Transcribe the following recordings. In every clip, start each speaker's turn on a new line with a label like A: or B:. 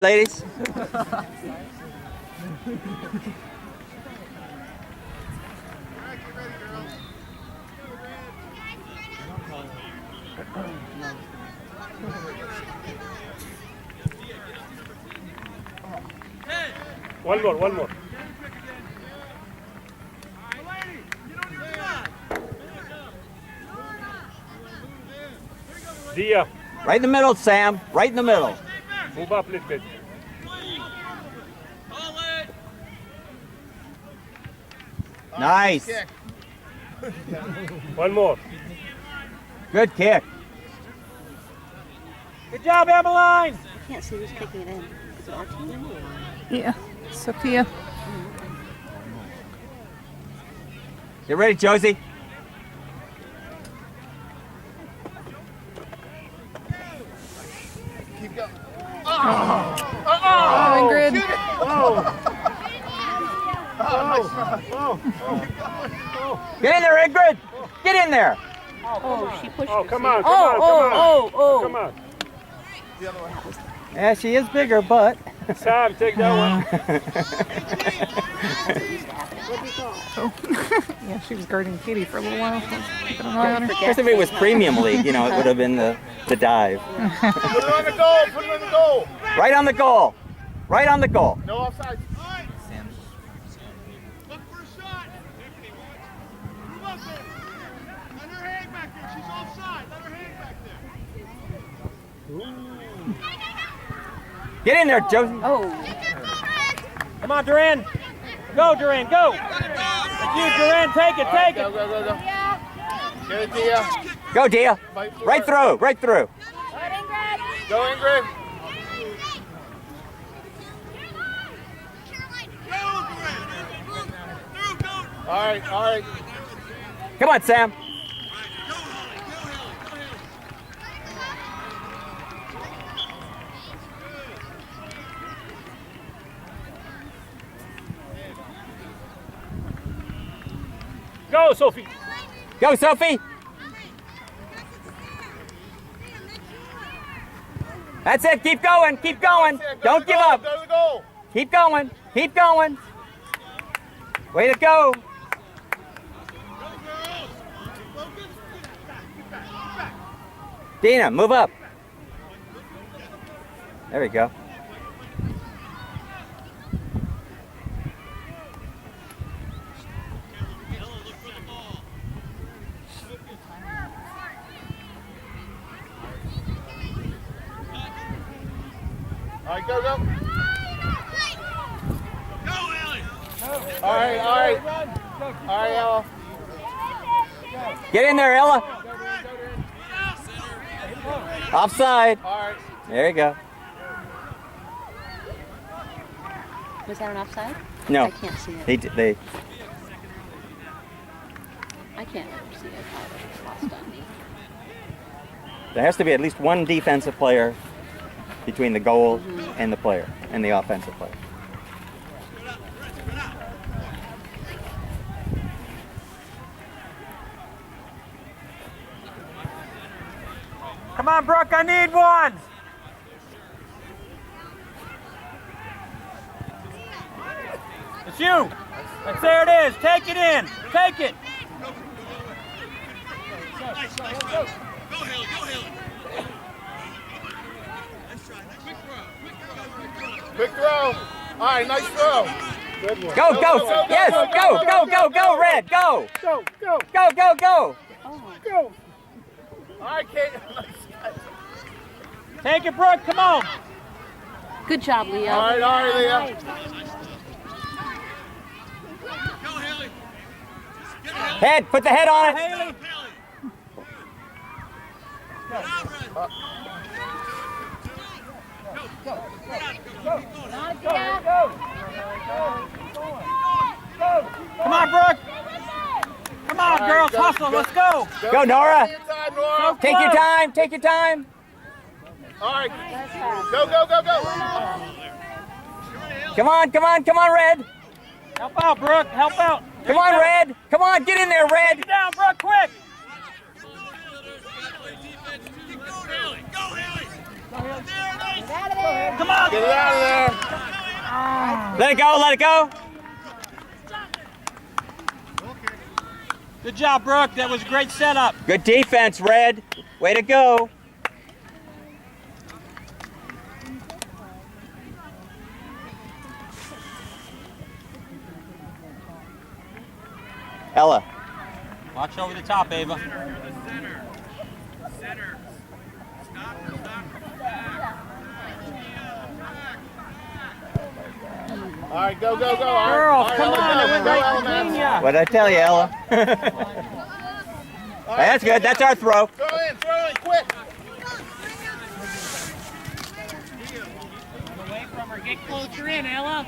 A: Ladies.
B: One more. Dia,
A: Right in the middle, Sam. Right in the middle.
B: move up a little bit.
A: Nice.
B: One more.
A: Good kick.
B: Good job, Emmeline.
C: I can't see who's kicking it in. Is it our team?
D: Yeah, Sophia.
A: Get ready, Josie.
E: Keep going.
D: Oh, Ingrid.
A: Get in there, Ingrid. Get in there.
C: Oh, she pushed
B: Oh,
C: her.
B: come on. Come on.
E: The other one.
A: Yeah, she is bigger, but.
B: Sam, take that one.
D: Yeah, she was guarding Katie for a little while.
A: Of course, if it was Premium League, you know, it would have been the dive.
E: Put it on the goal. Put it on the goal.
A: Right on the goal. Right on the goal.
E: No offside.
F: Look for a shot. Move up there. Let her hang back there. She's offside. Let her hang back there.
A: Get in there, Josie.
C: Oh,
B: Come on, Duran. Go, Duran, go. It's you, Duran. Take it, take
E: Go,
B: it.
E: go, go, go. Get it, Dia.
A: Go, Dia.
E: Fight for
A: Right
E: it.
A: through. Right through.
E: Go, Ingrid. All right, all right.
A: Come on, Sam.
B: Go, Sophie.
A: Go, Sophie. That's it. Keep going. Keep going.
E: Go to
A: Don't
E: the
A: give
E: goal,
A: up.
E: Go to the goal.
A: Keep going. Keep going. Way to go. Dina, move up. There we go.
E: All right, go, go. All right, all right. All right, Ella.
A: Get in there, Ella. Offside.
E: All right.
A: There you go.
C: was that an offside?
A: No.
C: I can't see it.
A: They
C: I can't ever see it. It's lost on me.
A: There has to be at least one defensive player between the goal and the player, and the offensive player.
B: Come on, Brooke, I need one. It's you. That's there it is. Take it in. Take it.
F: Go, Haley. Go, Haley. Let's try. Quick throw.
E: All right, nice throw.
B: Good one.
A: Go, go, yes, go, Red, go.
B: Go, go,
A: Go.
B: go.
E: All right, Kate.
B: Take it, Brooke. Come on.
C: Good job, Leah.
E: All right, Leah.
F: Go, Haley. Get her, Haley.
A: Head, put the head on it.
B: Haley.
F: Haley. Get out, Red.
B: Come on, Brooke. Come on,
E: right,
B: girls.
E: go,
B: Hustle.
E: go.
B: Let's go.
A: Go, Nora.
E: Take your time, Nora.
A: Take your time, take your time.
E: All right. Go, go, go, go.
A: Come on, Red.
B: Help out, Brooke. Help out.
A: Come on, Red. Come on, get in there, Red.
B: Get down, Brooke, quick.
F: Go, Haley. There, nice.
B: Come on.
E: Get it out of there.
A: Let it go, let it go.
B: Good job, Brooke. That was a great setup.
A: Good defense, Red. Way to go. Ella.
B: Watch over the top, Ava.
F: Center. Stop.
E: All right, go. All
B: Girls,
E: right,
B: come
E: Ella,
B: on.
E: go,
B: It went
E: go,
B: right
E: Ella,
B: between
E: man.
B: ya.
A: What did I tell you, Ella? That's good. That's our throw.
E: Throw in, quick.
B: Away from her. Get closer in, Ella.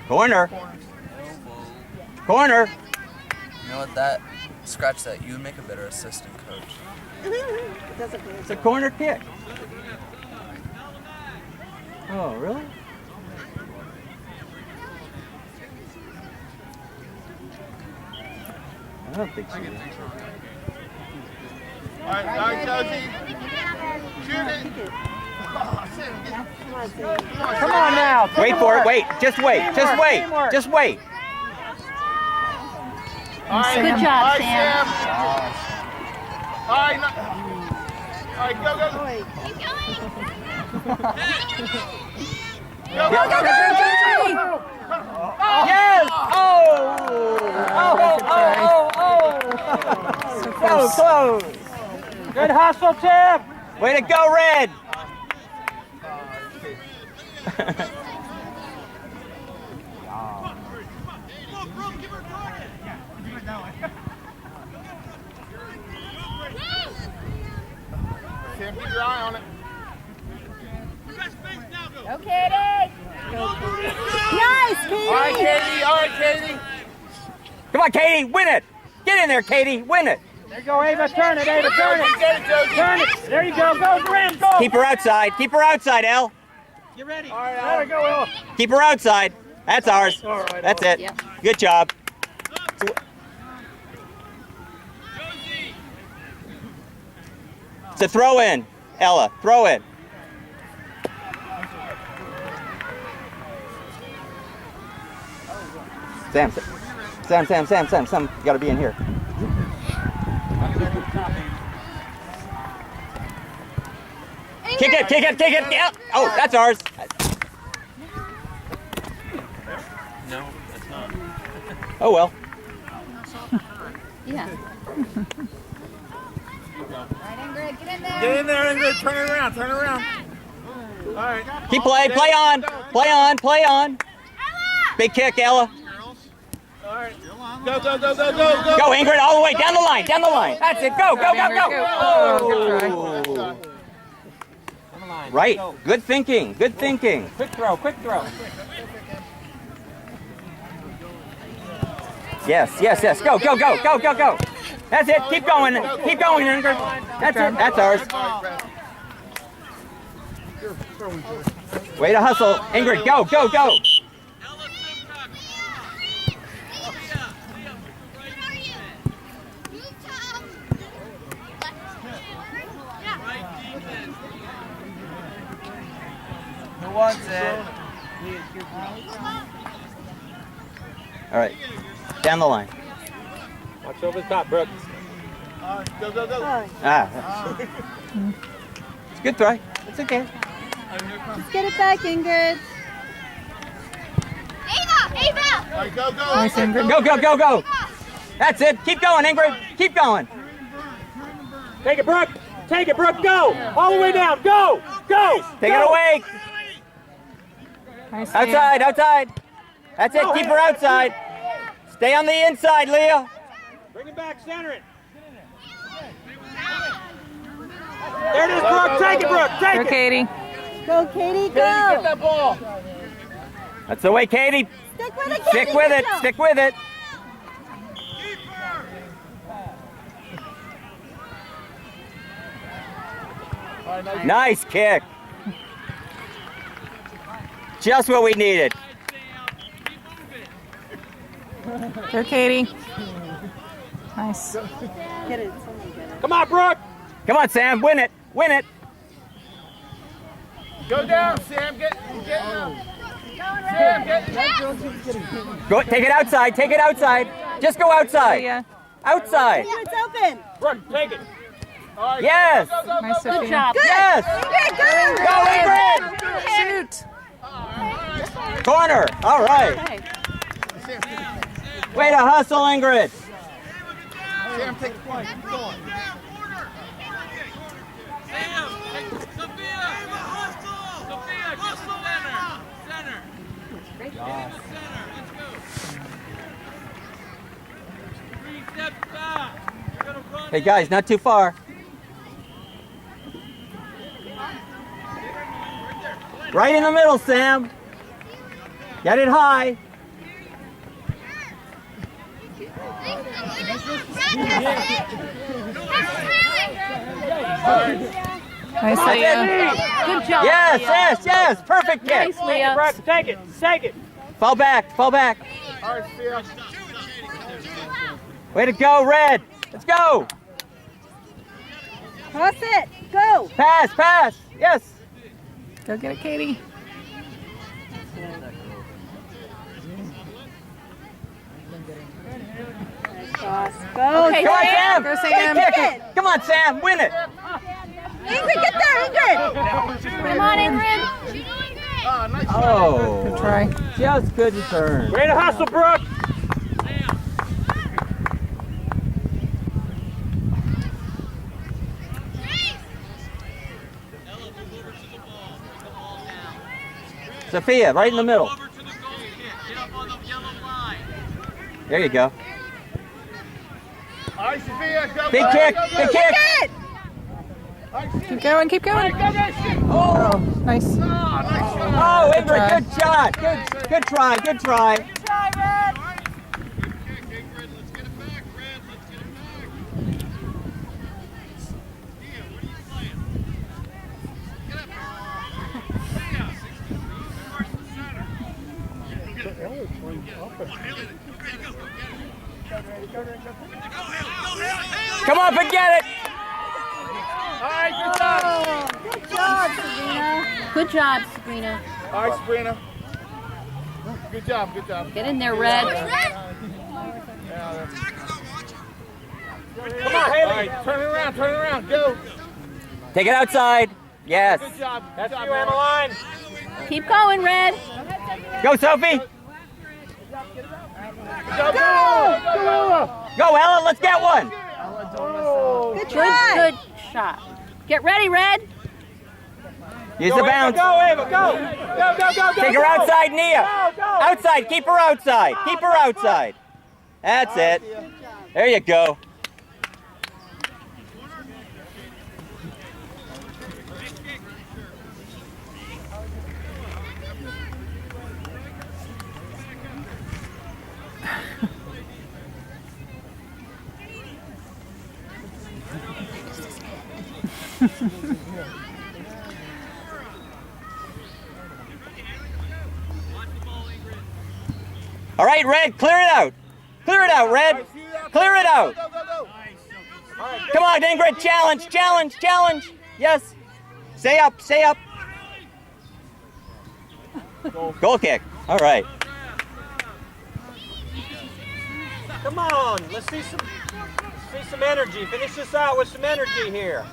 A: Corner. Corner.
G: You know what, that, scratch that, you would make a better assistant coach.
A: It's a corner kick. Oh, really? I don't think so.
E: All right, Josie. Shoot it.
B: Come on now.
A: Wait for it. Wait. Just wait. Just wait.
B: Teamwork.
A: Just wait.
E: All right,
C: Good job,
E: all right,
C: Sam.
E: All right, go.
A: Yes! Oh! So close.
B: Good hustle, Tim.
A: Way to go, Red!
E: Sam, keep your eye on it.
H: Go, Katie! Nice, Katie!
E: All right, Katie.
A: Come on, Katie, win it! Get in there, Katie, win it!
B: There you go, Ava. Turn it, Ava. Turn it.
E: Get it, Josie.
B: Turn it. There you go. Go, Duran. Go.
A: Keep her outside, Elle.
B: Get ready.
E: All right,
B: There we go, Ella.
A: Keep her outside. That's ours.
B: All right,
A: That's it.
C: Yep.
A: Good job. It's a throw in, Ella. Throw in. Sam. You gotta be in here. Kick it. Yeah. Oh, that's ours.
B: No, that's not.
A: Oh, well.
C: Yeah.
H: Ingrid, get in there!
E: Get in there, Ingrid. Turn it around. All right.
A: Keep play on. Big kick, Ella.
E: All right. Go.
A: Go, Ingrid, all the way, down the line. That's it, go.
D: Oh, good try.
A: Right, good thinking.
B: Quick throw.
A: Yes, go. That's it, keep going, Ingrid. That's it, that's ours. Way to hustle, Ingrid, go.
G: Who wants it?
A: All right, down the line.
B: Watch over the top, Brooke.
E: All right, go.
A: It's a good try, it's okay.
H: Let's get it back, Ingrid.
F: Ava!
E: All right, go.
D: Nice, Ingrid.
A: Go. That's it, keep going, Ingrid, keep going.
B: Take it, Brooke. Go. All the way down. Go.
A: Take it away.
D: Nice, Sam.
A: Outside. That's it, keep her outside. Stay on the inside, Leah.
B: Bring it back. Center it. There it is, Brooke. Take it, Brooke. Take
D: Go,
B: it.
D: Katie.
H: Go, Katie,
E: Katie, get
H: go!
E: that ball.
A: That's the way, Katie.
H: Stick with it,
A: Stick
H: Katie,
A: with
H: good
A: it.
H: job.
A: Stick with it. Nice kick. Just what we needed.
D: Go, Katie. Nice.
H: Get it. Someone get it.
B: Come on, Brooke.
A: Come on, Sam. Win it. Win it.
E: Go down, Sam. Get. Sam, get.
A: Go. Take it outside. Take it outside. Just go outside.
D: Yeah.
A: Outside.
H: It's open.
B: Brooke, take it.
E: All right,
A: Yes.
E: Go, go, go,
D: Nice,
E: go, go.
D: Sophia.
C: Good job.
A: Yes.
H: Ingrid, go.
A: Go, Ingrid.
D: Shoot.
A: Corner. All right.
C: Okay.
A: Way to hustle, Ingrid.
E: Sam, take the point. Keep going.
A: Hey, guys, not too far. Right in the middle, Sam. Get it high.
D: Nice, Leah.
C: Good job.
A: Yes,
C: Leah.
A: yes. Perfect kick.
C: Nice, Leah.
B: Brooke, take it. Take it.
A: Fall back. Fall back.
E: All right, Sophia.
A: Way to go, Red. Let's go.
H: Toss it. Go.
A: Pass, pass. Yes.
D: Go get it, Katie.
H: Toss. Go.
C: Okay,
A: Come on, Sam.
D: Go, Sam.
A: Big kick. Come on, Sam. Win it.
H: Ingrid, get there, Ingrid.
C: Come on, Ingrid.
E: Ah, nice.
A: Oh.
D: Good try.
A: Just couldn't turn.
B: Way to hustle, Brooke.
A: Sophia, right in the middle. There you go.
E: All right, Sophia. Go,
A: Big
E: go,
A: kick.
E: go, go,
A: Big
E: go.
A: kick.
H: It.
E: All right, shoot.
D: Keep going, keep going.
E: Go, go, shoot.
D: Oh, nice.
E: Oh, nice shot.
A: Oh,
D: Good try.
A: Ingrid, good shot. Good try. Good try. Come on, forget it.
E: All right, good job.
H: Good job, Sabrina.
C: Good job, Sabrina.
E: All right, Sabrina. Good job, good job.
C: Get in there, Red.
B: Come on,
E: All
B: Haley.
E: right, turn it around, go.
A: Take it outside. Yes.
E: Good job. Good
B: That's
E: job,
B: you,
E: man.
B: Emmeline.
C: Keep going, Red.
A: Go, Sophie.
E: Go, go, go.
A: Go, Ella. Let's get one.
H: Good
C: Good,
H: try.
C: good shot. Get ready, Red.
A: Use the
B: Go, Ava,
A: bounce.
B: go, Ava, go.
A: Take her outside, Nia.
B: Go.
A: Outside. Keep her outside. Keep her outside. That's it. There you go. All right, Red, clear it out. Clear it out, Red. Clear it out.
E: Go, go, go.
A: Come on, Ingrid, challenge. Yes. Stay up. Goal kick. All right.
B: Come on. Let's see some energy. Finish this out with some energy here.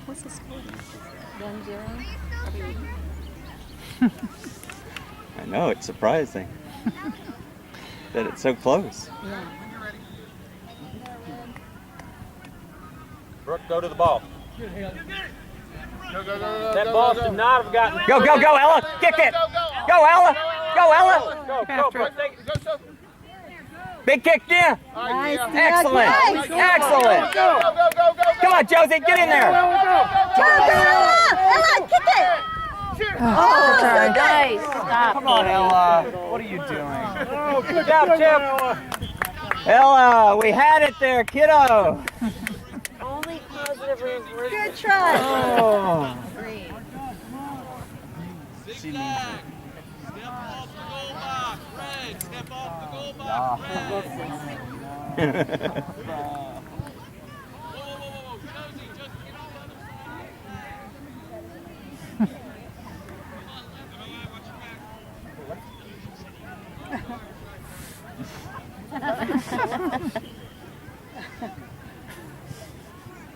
C: What's the score? 1-0.
A: I know, it's surprising that it's so close.
B: Brooke, go to the ball.
E: Go, go, go,
B: That
E: go,
B: ball
E: go,
B: should
E: go.
B: not have gotten.
A: Go, Ella. Kick it. Go, Ella.
B: Go, Brooke. Take it.
E: Go, Sophie.
A: Big kick, Nia.
E: All right,
H: Nice.
E: Nia.
A: Excellent.
H: Nice.
A: Excellent.
E: Go, go, go, go, go.
A: Come on, Josie, get in there.
H: Go, Ella, kick it.
E: Shoot.
D: Good try.
C: Nice. Stop.
D: Come on, Ella. What are you doing?
B: Oh, good job, Chip.
A: Ella, we had it there, kiddo.
C: Only positive reinforcement.
H: Good try.
A: Oh.
F: Step off the goal box.
C: We'll see.
F: Whoa, whoa, whoa. Josie, just get all on the side.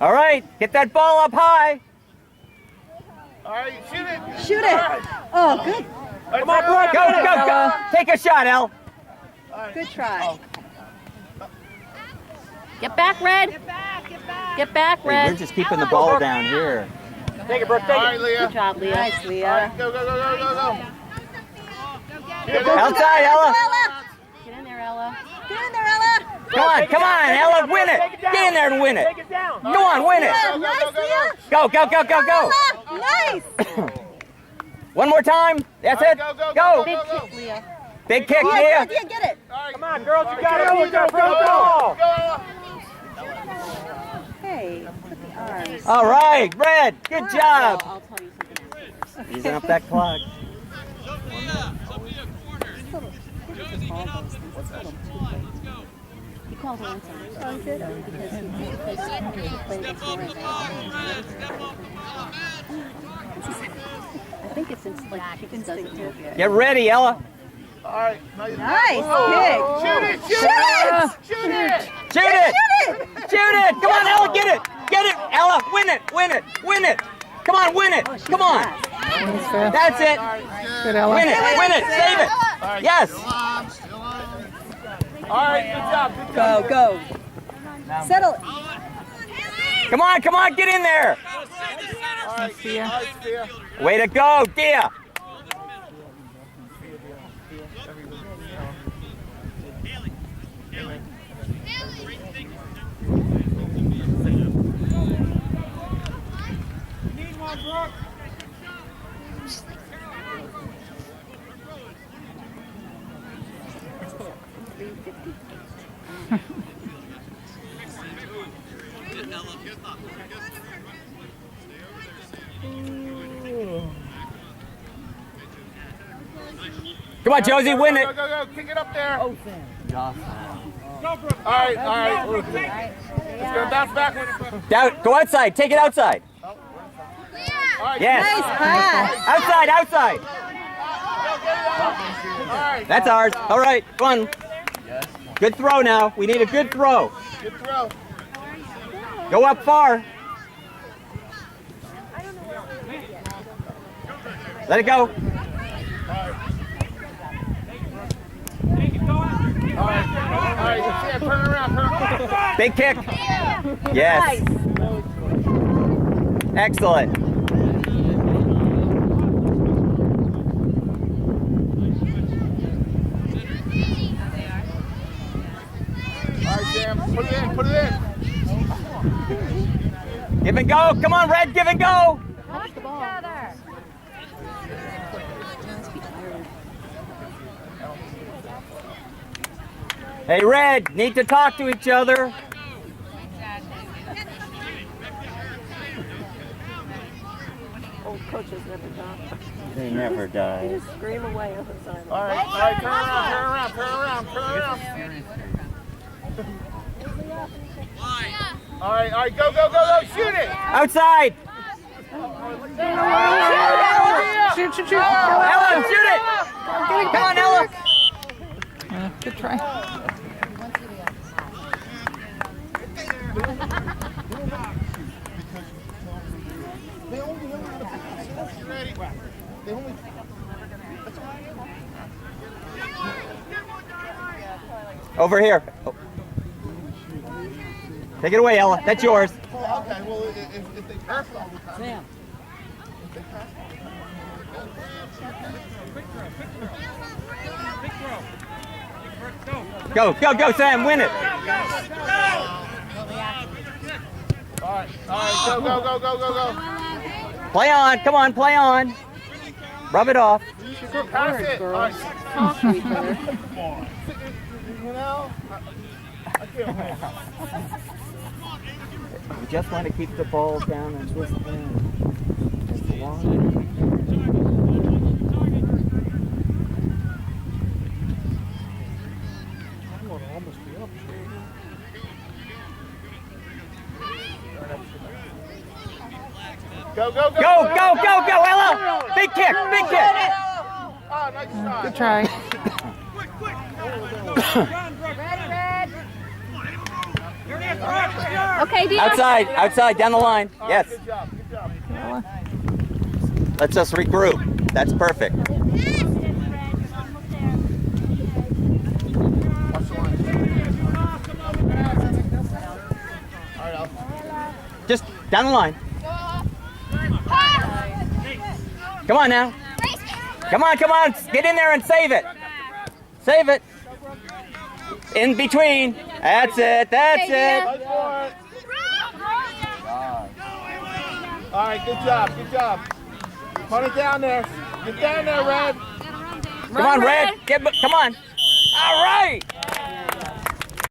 A: All right, get that ball up high.
E: All right, shoot it.
H: Shoot it. Oh, good.
E: Come on, Brooke.
A: Go. Take a shot, El.
H: Good try.
C: Get back, Red. Get back,
A: Hey, we're
C: Red.
A: just keeping the ball down here.
B: Take it, Brooke, take
E: All right,
B: it.
E: Leah.
C: Good job, Leah.
H: Nice, Leah.
E: Go.
A: Outside, Ella.
C: Get in there, Ella.
H: Get in there, Ella.
A: Come on, Ella, win it. Get in there and win it.
B: Take it down.
A: Go on, win it.
H: Yeah, nice, Leah.
A: Go.
H: Ella, nice.
A: One more time. That's it. Go.
C: Big kick, Leah.
A: Big kick,
H: Yeah,
A: Leah.
H: good, yeah, get it.
B: Come on, girls, you got it. You got go.
H: Hey, put the arms.
A: All right, Red. Good job.
C: I'll tell you something after.
A: Using up that clock.
F: Sophia, corner. Josie, get off the professional line. Let's go.
C: He called her answer.
F: Step off the ball, Red. Step off the ball.
C: I think it's like she just doesn't know yet.
A: Get ready, Ella.
E: All right, nice.
H: Nice kick.
E: Shoot it.
A: Shoot it. Come on, Ella, get it. Ella, win it. Come on, win it. Come on. That's it.
D: Good, Ella.
A: Win it. Save it. Yes.
E: All right, good job.
H: Go. Settle it.
A: Come on, get in there.
E: All right, Thea.
A: Way to go, Dia. Come on, Josie, win it.
E: Go. Kick it up there. All right. It's going to bounce back.
A: Go outside. Take it outside.
E: All right.
A: Yes.
H: Nice pass.
A: Outside.
E: All right.
A: That's ours. All right, fun. Good throw now. We need a good throw.
E: Good throw.
A: Go up far. Let it go.
E: All right. Yeah, turn around.
A: Big kick. Yes. Excellent.
E: All right, Sam. Put it in.
A: Give and go. Come on, Red. Give and go.
C: Touch the ball.
A: Hey, Red. Need to talk to each other.
H: Old coaches never talk.
A: They never die.
H: Just scream away over the sideline.
E: All right. Turn around. All right. Go. Shoot it.
A: Outside.
D: Shoot.
A: Ella, shoot it. Come on, Ella.
D: Good try.
A: Over here. Oh. Take it away, Ella. That's yours.
E: Okay, well, if they pass all the time.
A: Go, Sam. Win it.
E: All right. Go.
A: Play on. Come on, play on. Rub it off.
E: Pass it. All right.
C: Talk to each other.
E: You know, I can't win.
A: We just want to keep the ball down on this end. As long
E: Go, go, go.
A: Go, go, go, go, Ella! Big kick, big kick.
E: Oh, nice shot.
D: Good try.
C: Okay, Dion.
A: Outside, outside, down the line.
E: All right,
A: Yes.
E: Good job, good job.
D: Ella.
A: Let's us regroup. That's perfect.
E: Watch the line. All right, Al.
A: Just down the line. Come on now. Come on, come on. Get in there and save it. Save it. In between. That's it. That's it.
E: Fight for it. All right, good job, good job. Put it down there. Get down there, Red.
A: Come on, Red. Come on. All right.